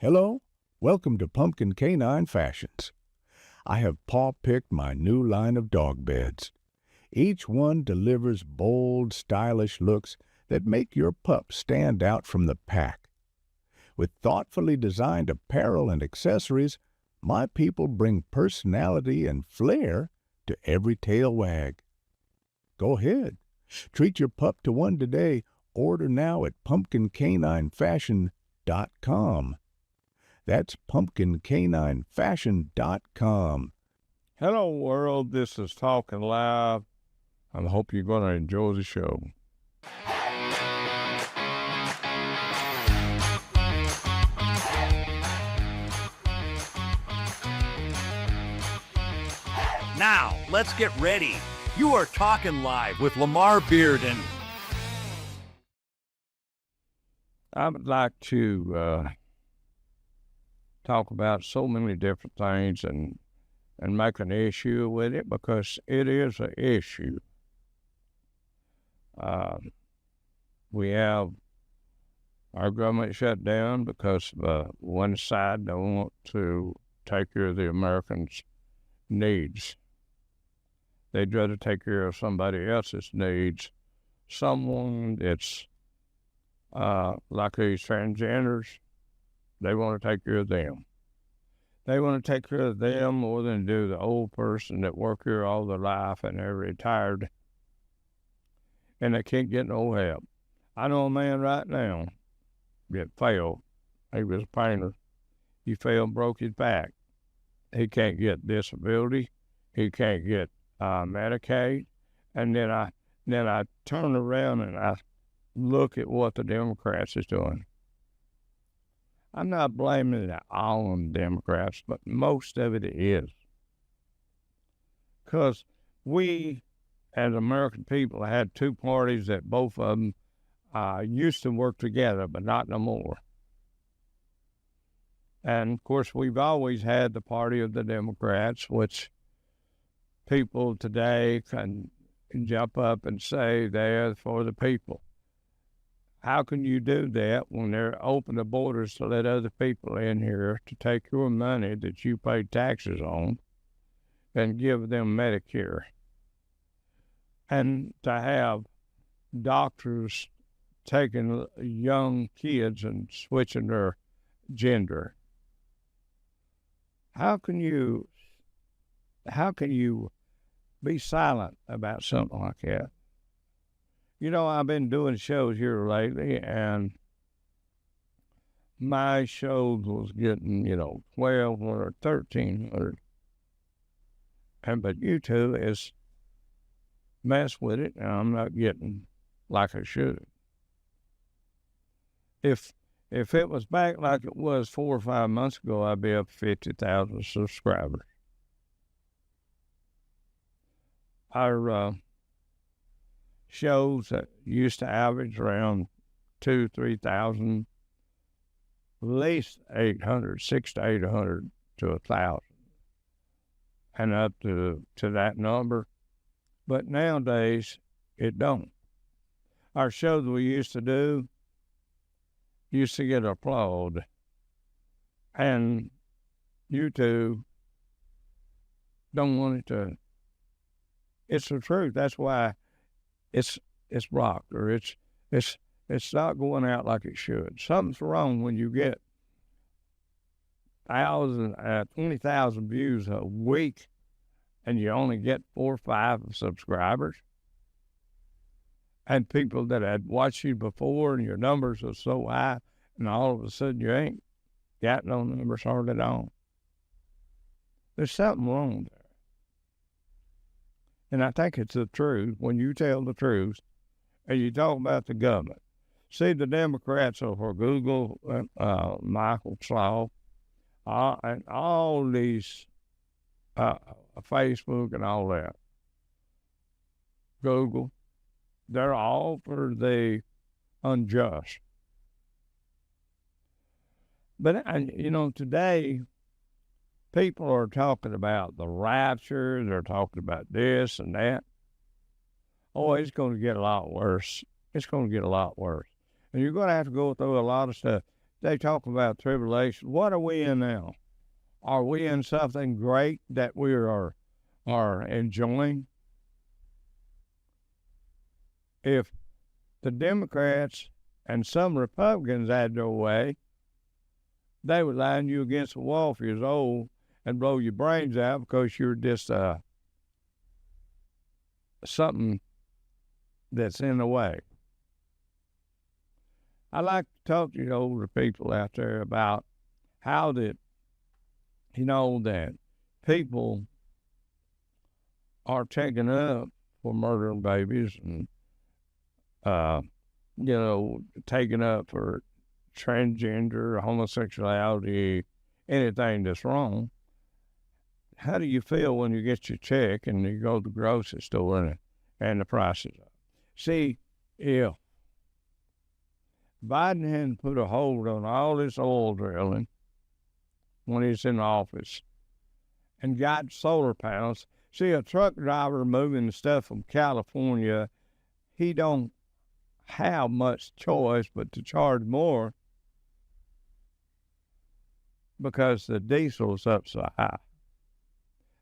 Hello, welcome to Pumpkin Canine Fashions. I have paw-picked my new line of dog beds. Each one delivers bold, stylish looks that make your pup stand out from the pack. With thoughtfully designed apparel and accessories, my people bring personality and flair to every tail wag. Go ahead, treat your pup to one today. Order now at pumpkincaninefashion.com. That's pumpkincaninefashion.com. Hello, world. This is Talkin Live. I hope you're going to enjoy the show. Now, let's get ready. You are Talkin Live with Lamar Bearden. I would like to talk about so many different things and make an issue with it because it is an issue. We have our government shut down because one side don't want to take care of the Americans' needs. They'd rather take care of somebody else's needs. Someone that's like these transgenders, they want to take care of them. They want to take care of them more than do the old person that worked here all their life and they're retired and they can't get no help. I know a man right now that failed. He was a painter. He fell and broke his back. He can't get disability. He can't get Medicaid. And then I turn around and I look at what the Democrats is doing. I'm not blaming it all on the Democrats, but most of it is. Because we, as American people, had two parties that both of them used to work together, but not no more. And, of course, we've always had the party of the Democrats, which people today can jump up and say they're for the people. How can you do that when they're open the borders to let other people in here to take your money that you pay taxes on and give them Medicare? And to have doctors taking young kids and switching their gender. How can you be silent about something like that? You know, I've been doing shows here lately, and my shows was getting, 1,200 or 1,300. But YouTube is mess with it, and I'm not getting like I should. If it was back like it was 4 or 5 months ago, I'd be up 50,000 subscribers. Our shows that used to average around 2,000, 3,000, at least 800, 600 to 800 to 1,000, and up to that number. But nowadays, it don't. Our shows we used to do used to get applauded, and YouTube don't want it to. It's the truth. That's why it's blocked, or it's not going out like it should. Something's wrong when you get 20,000 views a week and you only get 4 or 5 subscribers. And people that had watched you before and your numbers are so high, and all of a sudden you ain't got no numbers hardly at all. There's something wrong there. And I think it's the truth when you tell the truth and you talk about the government. See, the Democrats are for Google, Michael Slaw, and all these, Facebook and all that. Google, they're all for the unjust. But, today, people are talking about the rapture. They're talking about this and that. Oh, it's going to get a lot worse. It's going to get a lot worse. And you're going to have to go through a lot of stuff. they talk about tribulation. What are we in now? Are we in something great that we are enjoying? If the Democrats and some Republicans had their way, they would line you against the wall if you're old and blow your brains out because you're just something that's in the way. I like to talk to the older people out there about how that, that people are taken up for murdering babies and, taken up for transgender, homosexuality, anything that's wrong. How do you feel when you get your check and you go to the grocery store and the prices up? See, if Biden hadn't put a hold on all this oil drilling when he's in office and got solar panels, see, a truck driver moving stuff from California, he don't have much choice but to charge more because the diesel's up so high.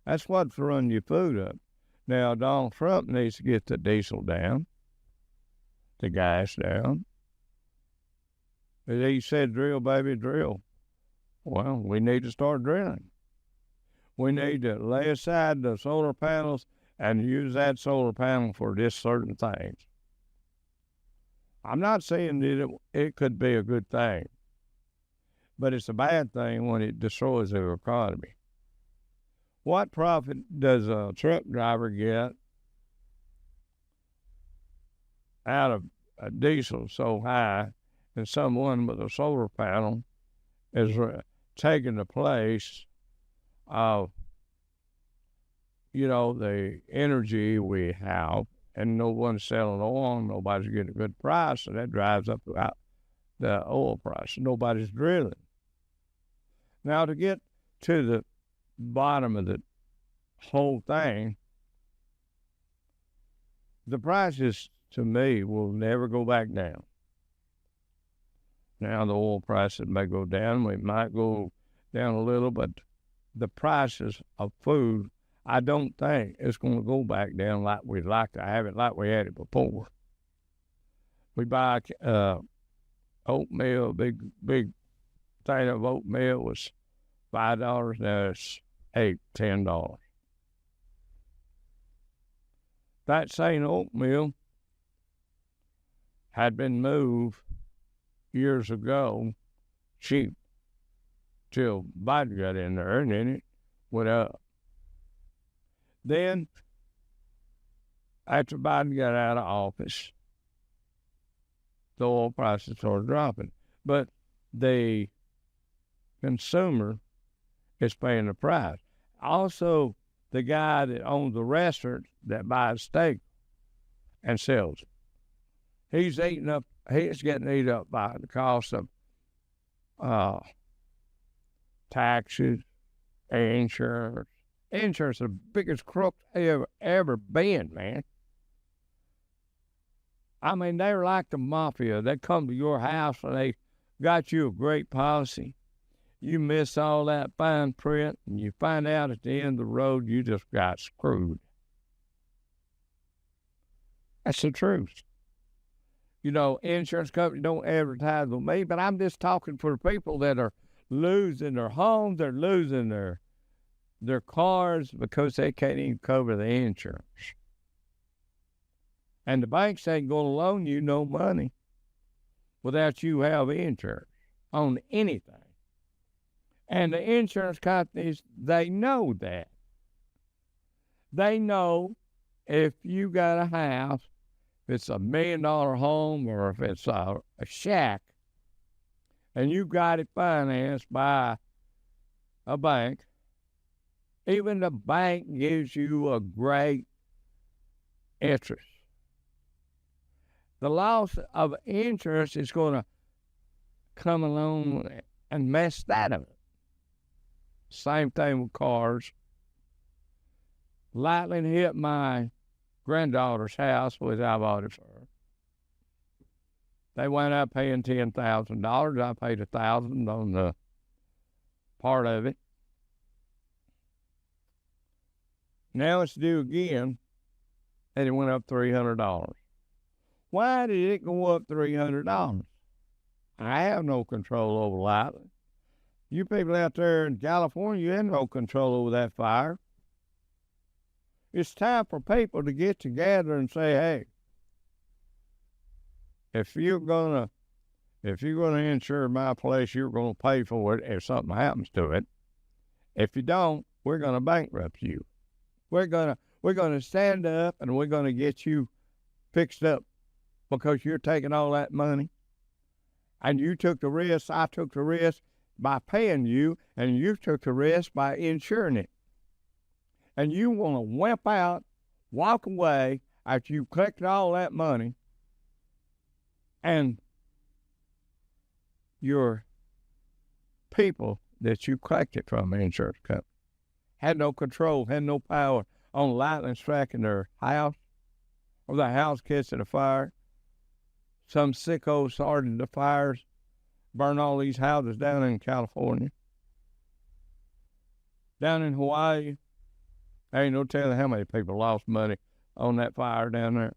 That's what's running your food up. Now, Donald Trump needs to get the diesel down, the gas down. He said, drill, baby, drill. Well, we need to start drilling. We need to lay aside the solar panels and use that solar panel for just certain things. I'm not saying that it could be a good thing, but it's a bad thing when it destroys the economy. What profit does a truck driver get out of a diesel so high and someone with a solar panel is taking the place of, the energy we have, and no one's selling oil, nobody's getting a good price, and that drives up the oil price. Nobody's drilling. Now, to get to the bottom of the whole thing, the prices, to me, will never go back down. Now, the oil prices may go down. We might go down a little, but the prices of food, I don't think it's going to go back down like we'd like to have it, like we had it before. We buy oatmeal, big thing of oatmeal was $5. Now it's $8, $10. That same oatmeal had been moved years ago, cheap, till Biden got in there, and then it went up. Then, after Biden got out of office, the oil prices started dropping. But the consumer is paying the price. Also, the guy that owns the restaurant that buys steak and sells it, he's getting eaten up by the cost of taxes, insurance. Insurance is the biggest crook ever been, man. I mean, they're like the mafia. They come to your house and they got you a great policy. You miss all that fine print, and you find out at the end of the road you just got screwed. That's the truth. Insurance companies don't advertise with me, but I'm just talking for people that are losing their homes, they're losing their cars because they can't even cover the insurance. And the banks ain't going to loan you no money without you have insurance on anything. And the insurance companies, they know that. They know if you got a house, if it's $1 million home or if it's a shack, and you got it financed by a bank, even the bank gives you a great interest. The loss of insurance is going to come along and mess that up. Same thing with cars. Lightning hit my granddaughter's house, which I bought it for her. They wound up paying $10,000. I paid $1,000 on the part of it. Now it's due again, and it went up $300. Why did it go up $300? I have no control over lightning. You people out there in California, you have no control over that fire. It's time for people to get together and say, hey, if you're gonna insure my place, you're gonna pay for it if something happens to it. If you don't, we're gonna bankrupt you. We're gonna stand up and we're gonna get you fixed up because you're taking all that money. And you took the risk, I took the risk by paying you, and you took the risk by insuring it. And you want to wimp out, walk away after you collected all that money, and your people that you collected from the insurance company had no control, had no power on lightning striking their house, or the house catching a fire. Some sicko started the fires, burned all these houses down in California. Down in Hawaii, there ain't no telling how many people lost money on that fire down there.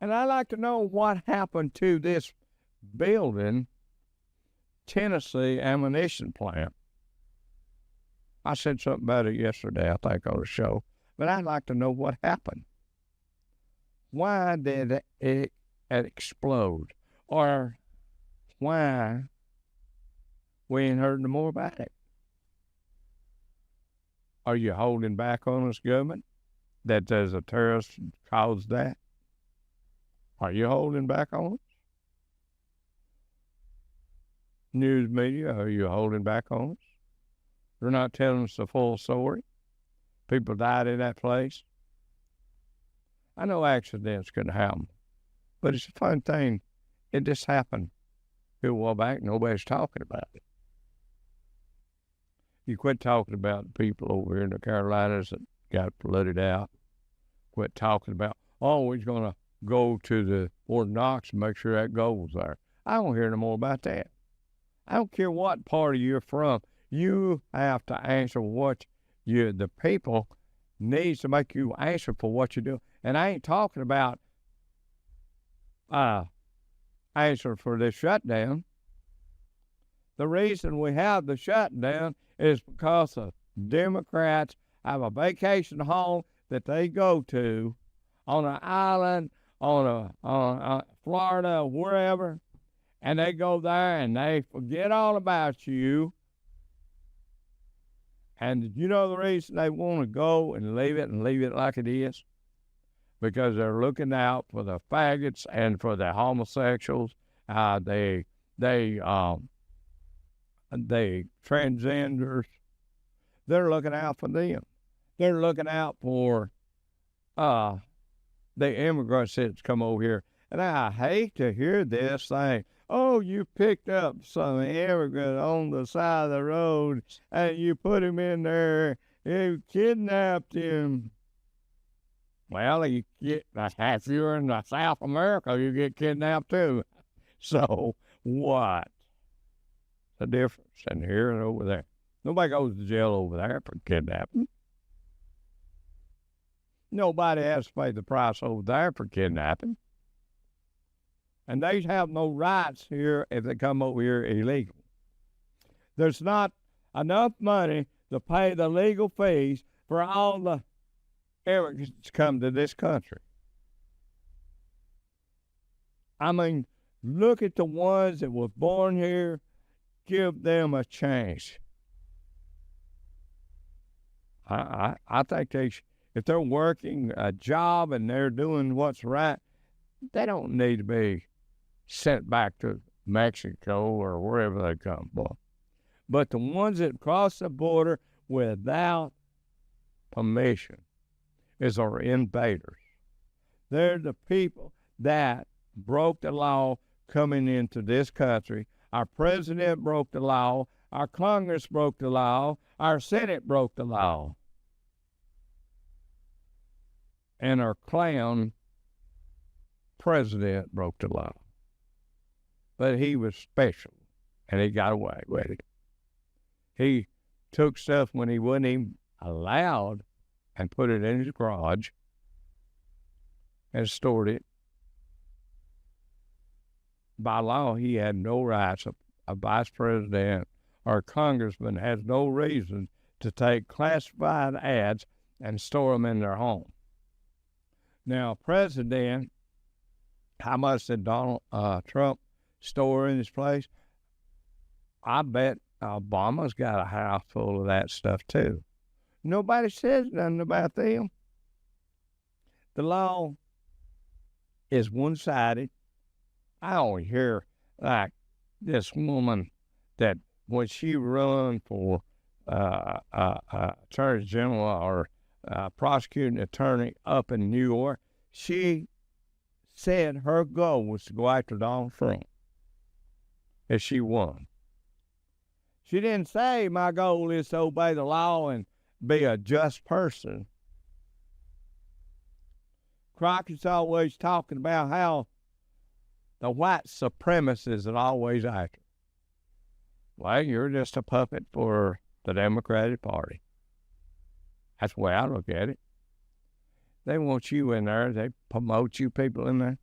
And I'd like to know what happened to this building, Tennessee ammunition plant. I said something about it yesterday, I think, on the show, but I'd like to know what happened. Why did it explode? Or why we ain't heard no more about it? Are you holding back on us, government, that there's a terrorist caused that? Are you holding back on us? News media, are you holding back on us? You're not telling us the full story. People died in that place. I know accidents can happen, but it's a fun thing. It just happened a while back. Nobody's talking about it. You quit talking about the people over here in the Carolinas that got flooded out. Quit talking about, oh, we're going to go to the Fort Knox and make sure that gold's there. I don't hear no more about that. I don't care what party you're from. You have to answer what the people needs to make you answer for what you do. And I ain't talking about answer for this shutdown. The reason we have the shutdown is because the Democrats have a vacation home that they go to on an island, on Florida, wherever, and they go there and they forget all about you. And you know the reason they want to go and leave it like it is? Because they're looking out for the faggots and for the homosexuals. They transgenders. They're looking out for them. They're looking out for the immigrants that's come over here. And I hate to hear this thing. Oh, you picked up some immigrant on the side of the road and you put him in there. You kidnapped him. Well, if you're in South America, you get kidnapped too. So what? The difference in here and over there. Nobody goes to jail over there for kidnapping. Nobody has to pay the price over there for kidnapping. And they have no rights here if they come over here illegal. There's not enough money to pay the legal fees for all the immigrants come to this country. I mean, look at the ones that were born here. Give them a chance. I think if they're working a job and they're doing what's right, they don't need to be sent back to Mexico or wherever they come from. But the ones that cross the border without permission are invaders. They're the people that broke the law coming into this country. Our president broke the law. Our Congress broke the law. Our Senate broke the law. And our clown president broke the law. But he was special, and he got away with it. He took stuff when he wasn't even allowed and put it in his garage and stored it. By law, he had no rights. A vice president or a congressman has no reason to take classified ads and store them in their home. Now, president, how much did Donald Trump store in his place? I bet Obama's got a house full of that stuff too. Nobody says nothing about them. The law is one-sided. I only hear like this woman that when she run for attorney general or prosecuting attorney up in New York, she said her goal was to go after Donald Trump if she won. She didn't say my goal is to obey the law and be a just person. Crockett's always talking about how the white supremacists are always after. Well, you're just a puppet for the Democratic Party. That's the way I look at it. They want you in there. They promote you people in there.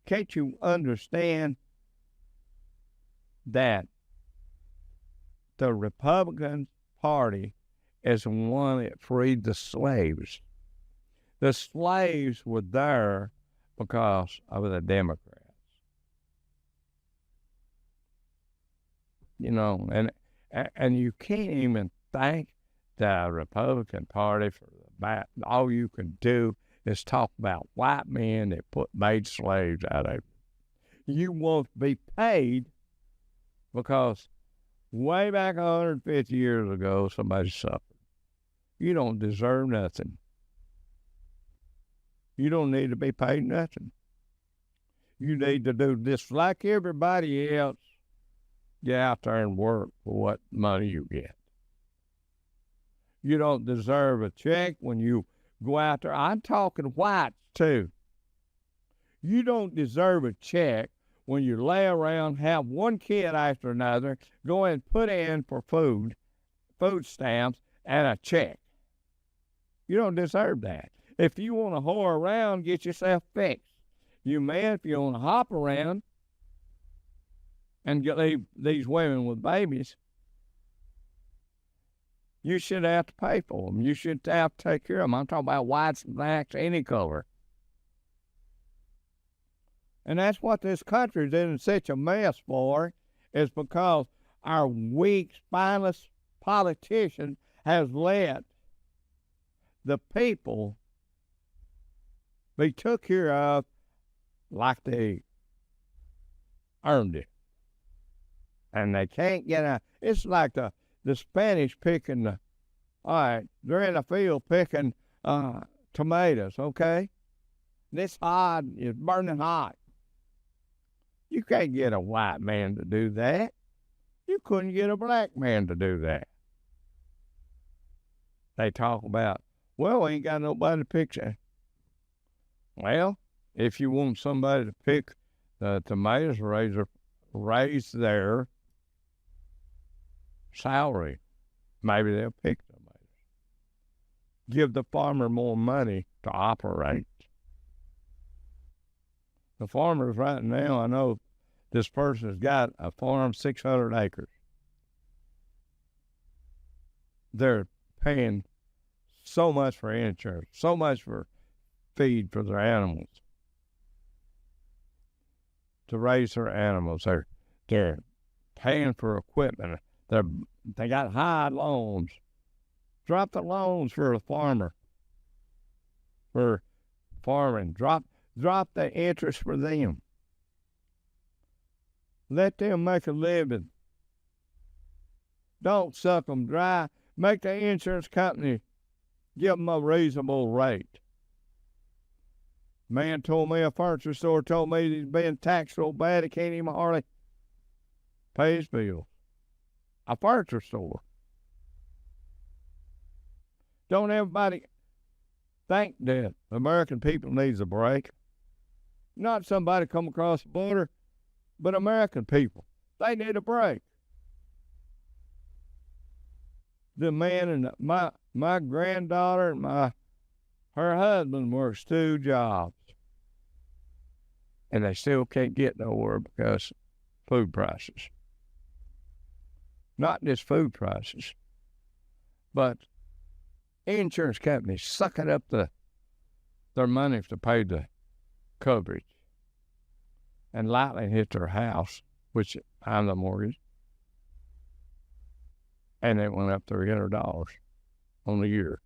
Can't you understand that the Republican Party is the one that freed the slaves? The slaves were there because of the Democrats. You know, and you can't even thank the Republican Party for that. All you can do is talk about white men that made slaves out of it. You won't be paid because way back 150 years ago, somebody suffered. You don't deserve nothing. You don't need to be paid nothing. You need to do just like everybody else. Get out there and work for what money you get. You don't deserve a check when you go out there. I'm talking whites too. You don't deserve a check when you lay around, have one kid after another, go and put in for food stamps, and a check. You don't deserve that. If you want to whore around, get yourself fixed. You man, if you want to hop around and get these women with babies, you should have to pay for them. You should have to take care of them. I'm talking about whites, blacks, any color. And that's what this country's in such a mess for, is because our weak, spineless politician has let the people be took care of like they earned it. And they can't get out. It's like the Spanish picking all right, they're in the field picking tomatoes, okay? This hod is burning hot. You can't get a white man to do that. You couldn't get a black man to do that. They talk about, well, we ain't got nobody to pick that. Well, if you want somebody to pick the tomatoes, raise their salary. Maybe they'll pick tomatoes. Give the farmer more money to operate. The farmers right now, I know this person has got a farm 600 acres. They're paying so much for insurance, so much for feed for their animals, to raise their animals. They're paying for equipment. They got high loans. Drop the loans for the farmer, for farming. Drop the interest for them. Let them make a living. Don't suck them dry. Make the insurance company give them a reasonable rate. Man told me, a furniture store told me he's being taxed so bad he can't even hardly pay his bills. A furniture store. Don't everybody think that American people needs a break? Not somebody come across the border, but American people. They need a break. The man and my granddaughter and her husband works 2 jobs. And they still can't get nowhere because food prices. Not just food prices, but insurance companies sucking up their money to pay the coverage. And lightning hit their house, which I'm the mortgage. And it went up $300 on the year.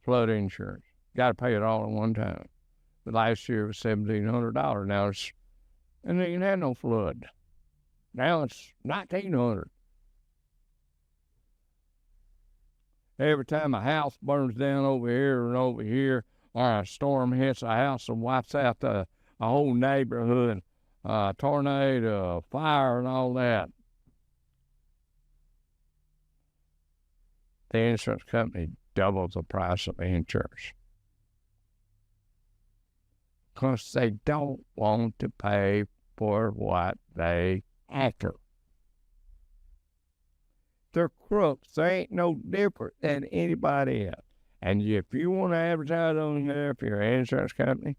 Flood insurance. Got to pay it all at one time. The last year was $1,700. Now and they didn't have no flood. Now it's $1,900. Every time a house burns down over here and over here, or a storm hits a house and wipes out a whole neighborhood, tornado, fire, and all that, the insurance company doubles the price of insurance. Because they don't want to pay for what they after. They're crooks. They ain't no different than anybody else. And if you want to advertise on there for your insurance company,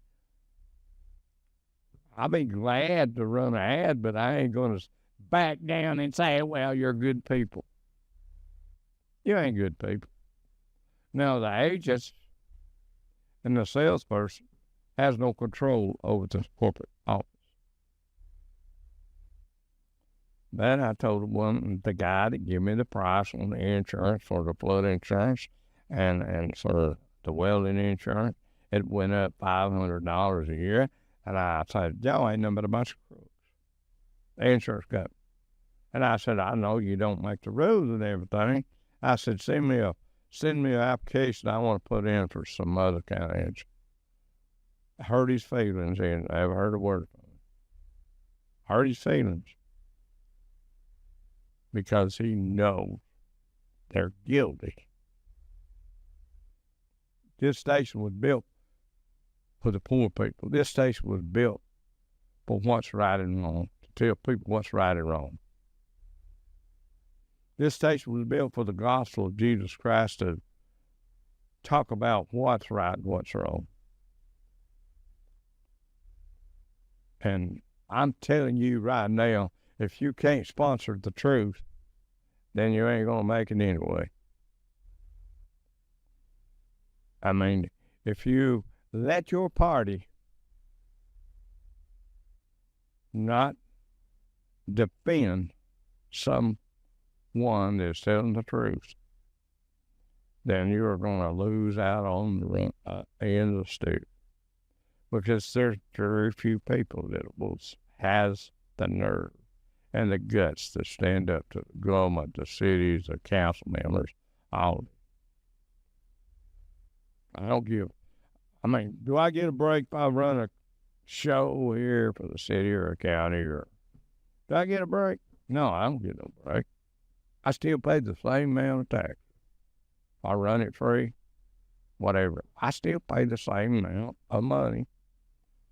I'll be glad to run an ad, but I ain't going to back down and say, well, you're good people. You ain't good people. Now, the agents and the salesperson has no control over the corporate office. Then I told the guy to give me the price on the insurance for the flood insurance and for the welding insurance. It went up $500 a year. And I said, y'all ain't nothing but a bunch of crooks. The insurance company. And I said, I know you don't make the rules and everything. I said, send me an application I want to put in for some other kind of insurance. I hurt his feelings, and I ever heard a word from him. Hurt his feelings. Because he knows they're guilty. This station was built for the poor people. This station was built for what's right and wrong, to tell people what's right and wrong. This station was built for the gospel of Jesus Christ to talk about what's right and what's wrong. And I'm telling you right now, if you can't sponsor the truth, then you ain't going to make it anyway. I mean, if you let your party not defend someone that's telling the truth, then you're going to lose out on the end of the stick. Because there's very few people that has the nerve and the guts to stand up to the government, the cities, the council members, all of it. Do I get a break if I run a show here for the city or a county? Or do I get a break? No, I don't get no break. I still pay the same amount of tax. I run it free, whatever. I still pay the same amount of money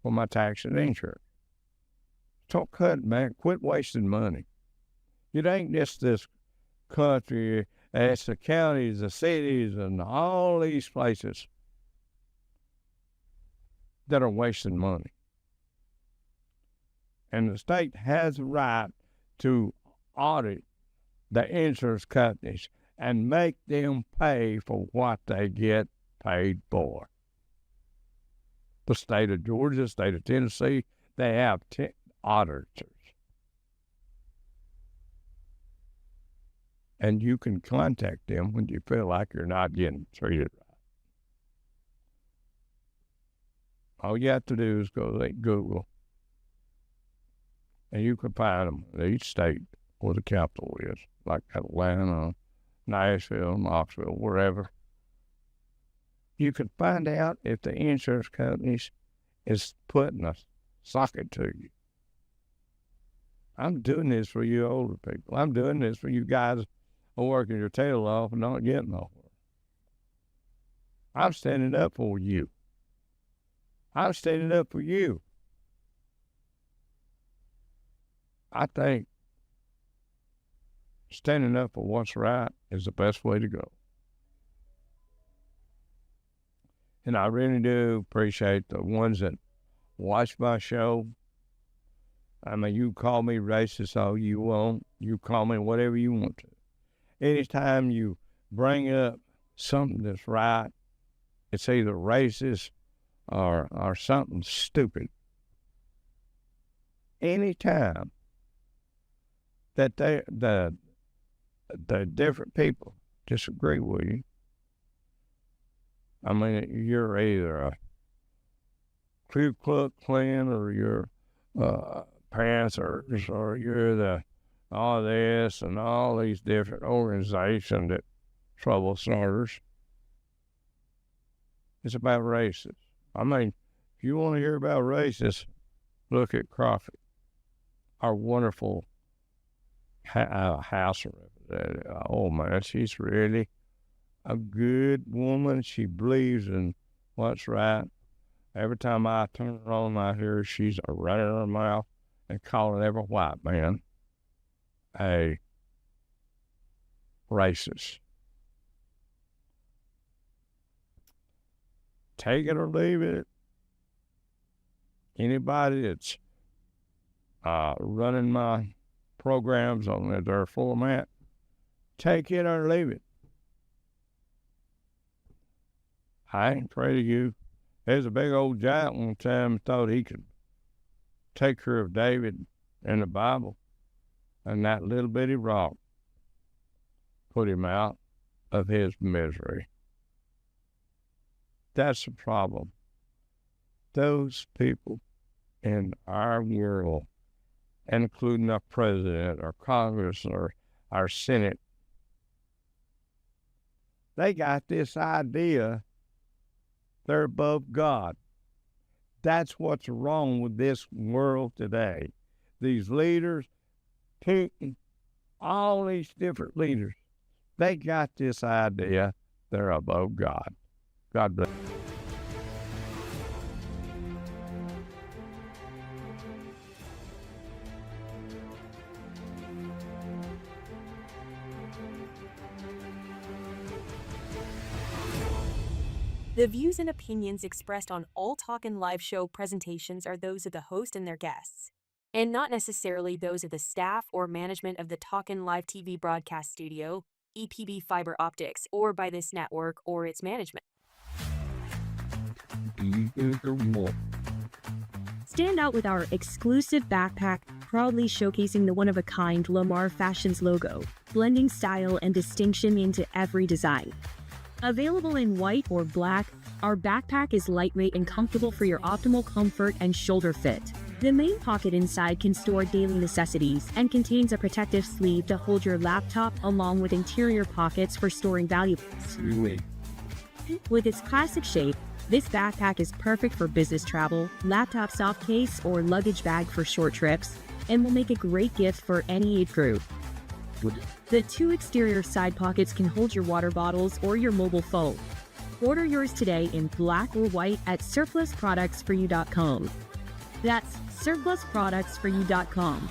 for my tax and insurance. Don't cut, man. Quit wasting money. It ain't just this country. It's the counties, the cities, and all these places that are wasting money. And the state has a right to audit the insurance companies and make them pay for what they get paid for. The state of Georgia, the state of Tennessee, they have auditors. And you can contact them when you feel like you're not getting treated right. All you have to do is go to Google, and you can find them in each state where the capital is, like Atlanta, Nashville, Knoxville, wherever. You can find out if the insurance companies is putting a socket to you. I'm doing this for you older people. I'm doing this for you guys who are working your tail off and not getting nowhere. I'm standing up for you. I'm standing up for you. I think standing up for what's right is the best way to go. And I really do appreciate the ones that watch my show. I mean, you call me racist all you want. You call me whatever you want to. Anytime you bring up something that's right, it's either racist or something stupid. Anytime that the different people disagree with you, I mean, you're either a Ku Klux Klan or you're Panthers or you're the all this and all these different organizations that trouble starters. It's about racists. I mean, if you want to hear about racists, look at Crawford, our wonderful House representative. Oh man, she's really a good woman. She believes in what's right. Every time I turn her on, I hear she's running her mouth and calling every white man a racist. Take it or leave it. Anybody that's running my programs on their format, take it or leave it. I ain't afraid of you. There's a big old giant one time thought he could take care of David in the Bible, and that little bitty rock put him out of his misery. That's the problem. Those people in our world, including our president, our Congress, or our Senate, they got this idea they're above God. That's what's wrong with this world today. These leaders, Putin, all these different leaders, they got this idea they're above God. God bless. The views and opinions expressed on all Talkin Live Show presentations are those of the host and their guests, and not necessarily those of the staff or management of the Talkin Live TV broadcast studio, EPB Fiber Optics, or by this network or its management. Stand out with our exclusive backpack, proudly showcasing the one-of-a-kind Lamar Fashions logo, blending style and distinction into every design. Available in white or black, our backpack is lightweight and comfortable for your optimal comfort and shoulder fit. The main pocket inside can store daily necessities and contains a protective sleeve to hold your laptop along with interior pockets for storing valuables. With its classic shape, this backpack is perfect for business travel, laptop soft case, or luggage bag for short trips, and will make a great gift for any age group. The two exterior side pockets can hold your water bottles or your mobile phone. Order yours today in black or white at surplusproductsforyou.com. That's surplusproductsforyou.com.